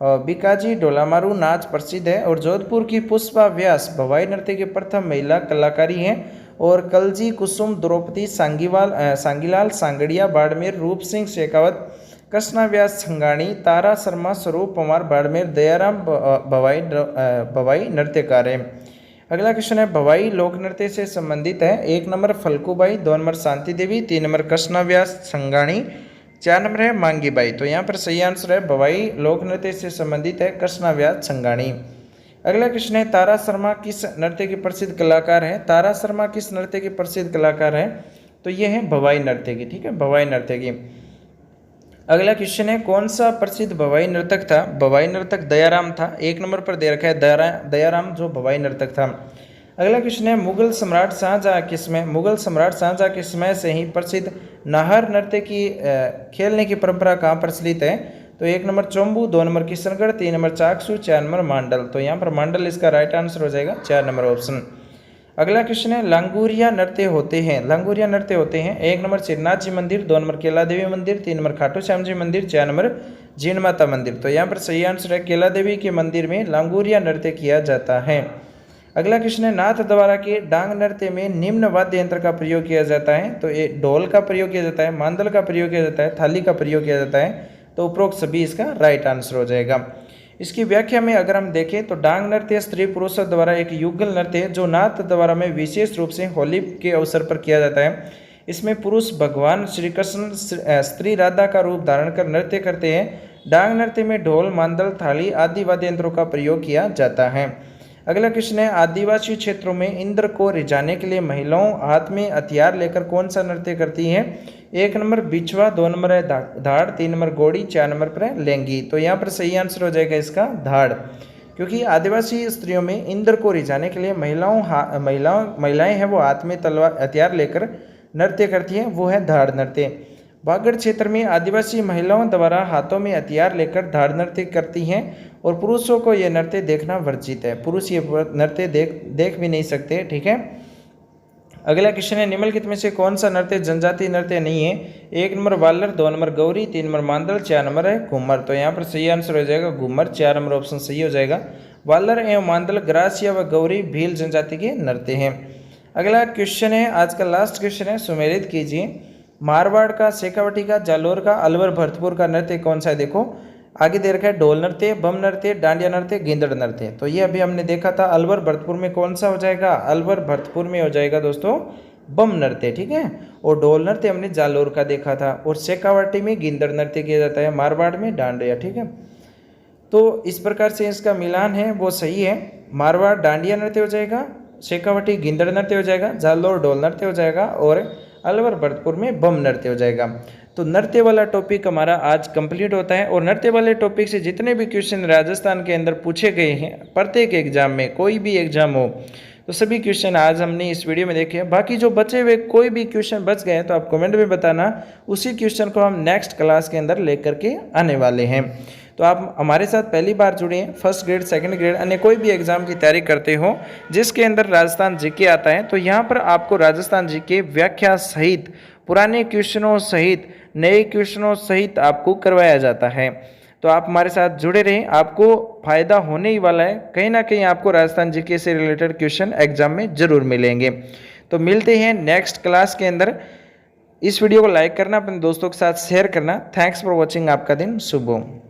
बिकाजी, डोलामारू नाच प्रसिद्ध है और जोधपुर की पुष्पा व्यास भवाई नृत्य की प्रथम महिला कलाकारी हैं और कलजी, कुसुम, द्रौपदी, सांगीलाल, सांगड़िया, बाड़मेर, रूप सिंह शेखावत, कृष्णा व्यास छंगाणी, तारा शर्मा, स्वरूप कुमार बाड़मेर, दयाराम भवाई नृत्यकार है। अगला क्वेश्चन है भवाई लोक नृत्य से संबंधित है। 1 number Phalkubai, 2 number Shanti Devi, 3 number Krishna व्यास छंगाणी, 4 नंबर है मांगी बाई। तो यहाँ पर सही आंसर है भवाई लोक नृत्य से संबंधित है कृष्णा व्यास छंगाणी। अगला क्वेश्चन है तारा शर्मा किस नृत्य की प्रसिद्ध कलाकार है? तारा शर्मा किस नृत्य की प्रसिद्ध कलाकार है? तो ये है भवाई नृत्य की। ठीक है, भवाई नृत्य की। अगला क्वेश्चन है कौन सा प्रसिद्ध भवाई नर्तक था? भवाई नर्तक दयाराम था। 1 नंबर पर दे रखा है दयाराम जो भवाई नर्तक था। अगला क्वेश्चन है मुगल सम्राट शाहजहां के समय मुगल सम्राट शाहजहां के समय से ही प्रसिद्ध नाहर नृत्य की खेलने की परंपरा कहाँ प्रचलित है? तो 1 number Chomu, 2 number Kishangarh, 3 number Chaksu, 4 number Mandal. तो यहाँ पर मांडल इसका राइट आंसर हो जाएगा, 4 नंबर ऑप्शन। अगला क्वेश्चन है लांगुरिया नृत्य होते हैं। लांगुरिया नृत्य होते हैं 1 नंबर श्रीनाथ जी मंदिर, 2 नंबर केला देवी मंदिर, 3 नंबर खाटू श्याम जी मंदिर, 4 नंबर जीण माता मंदिर। तो यहाँ पर सही आंसर है केला देवी के मंदिर में लांगुरिया नृत्य किया जाता है। अगला क्वेश्चन है नाथ द्वारा के डांग नृत्य में निम्न वाद्य यंत्र का प्रयोग किया जाता है। तो ये ढोल का प्रयोग किया जाता है, मांदल का प्रयोग किया जाता है, थाली का प्रयोग किया जाता है। तो उपरोक्त सभी इसका राइट आंसर हो जाएगा। इसकी व्याख्या में अगर हम देखें तो डांग नृत्य स्त्री पुरुषों द्वारा एक युगल नृत्य है जो नाथ द्वारा में विशेष रूप से होली के अवसर पर किया जाता है। इसमें पुरुष भगवान श्री कृष्ण स्त्री राधा का रूप धारण कर नृत्य करते हैं। डांग नृत्य में ढोल, मांदल, थाली आदि वाद्य यंत्रों का प्रयोग किया जाता है। अगला क्वेश्चन है आदिवासी क्षेत्रों में इंद्र को रिझाने के लिए महिलाओं हाथ में हथियार लेकर कौन सा नृत्य करती हैं? 1 नंबर बिछवा, 2 नंबर है धाड़, 3 नंबर घोड़ी, 4 नंबर पर है लेंगी। तो यहाँ पर सही आंसर हो जाएगा इसका धाड़, क्योंकि आदिवासी स्त्रियों में इंद्र को रिझाने के लिए महिलाएं हैं वो हाथ में तलवार हथियार लेकर नृत्य करती हैं, वो है धाड़ नृत्य। बागड़ क्षेत्र में आदिवासी महिलाओं द्वारा हाथों में हथियार लेकर धाड़ नृत्य करती हैं और पुरुषों को यह नृत्य देखना वर्जित है। पुरुष ये नृत्य देख भी नहीं सकते, ठीक है। अगला क्वेश्चन है निम्नलिखित में से कौन सा नृत्य जनजातीय नृत्य नहीं है? 1 नंबर वालर, 2 नंबर गौरी, 3 नंबर मांदल, 4 नंबर है घूमर। तो यहाँ पर सही आंसर हो जाएगा घूमर, 4 नंबर ऑप्शन सही हो जाएगा। वालर एवं मांदल ग्रासिया व गौरी भील जनजाति के नृत्य हैं। अगला क्वेश्चन है आज का लास्ट क्वेश्चन है, सुमेलित कीजिए। मारवाड़ का, शेखावटी का, जालोर का, अलवर भरतपुर का नृत्य कौन सा है? देखो आगे दे रखा है ढोल नृत्य, बम नृत्य, डांडिया नृत्य, गेंदड़ नृत्य। तो ये अभी हमने देखा था अलवर भरतपुर में कौन सा हो जाएगा? अलवर भरतपुर में हो जाएगा दोस्तों बम नृत्य, ठीक है। और ढोल नृत्य हमने जालोर का देखा था, और शेखावटी में गेंदड़ नृत्य किया जाता है, मारवाड़ में डांडिया, ठीक है। तो इस प्रकार से इसका मिलान है वो सही है। मारवाड़ डांडिया नृत्य हो जाएगा, शेखावटी गेंदड़ नृत्य हो जाएगा, जालोर ढोल नृत्य हो जाएगा और अलवर भरतपुर में बम नृत्य हो जाएगा। तो नृत्य वाला टॉपिक हमारा आज कंप्लीट होता है। और नृत्य वाले टॉपिक से जितने भी क्वेश्चन राजस्थान के अंदर पूछे गए हैं प्रत्येक एग्जाम में, कोई भी एग्जाम हो, तो सभी क्वेश्चन आज हमने इस वीडियो में देखे हैं। बाकी जो बचे हुए कोई भी क्वेश्चन बच गए हैं तो आप कमेंट में बताना, उसी क्वेश्चन को हम नेक्स्ट क्लास के अंदर लेकर के आने वाले हैं। तो आप हमारे साथ पहली बार जुड़े हैं, फर्स्ट ग्रेड, सेकंड ग्रेड, अन्य कोई भी एग्जाम की तैयारी करते हो जिसके अंदर राजस्थान जीके आता है, तो यहाँ पर आपको राजस्थान जीके व्याख्या सहित, पुराने क्वेश्चनों सहित, नए क्वेश्चनों सहित आपको करवाया जाता है। तो आप हमारे साथ जुड़े रहें, आपको फायदा होने ही वाला है। कहीं ना कहीं आपको राजस्थान जीके से रिलेटेड क्वेश्चन एग्जाम में जरूर मिलेंगे। तो मिलते हैं नेक्स्ट क्लास के अंदर। इस वीडियो को लाइक करना, अपने दोस्तों के साथ शेयर करना। Thanks for watching. आपका दिन शुभ हो।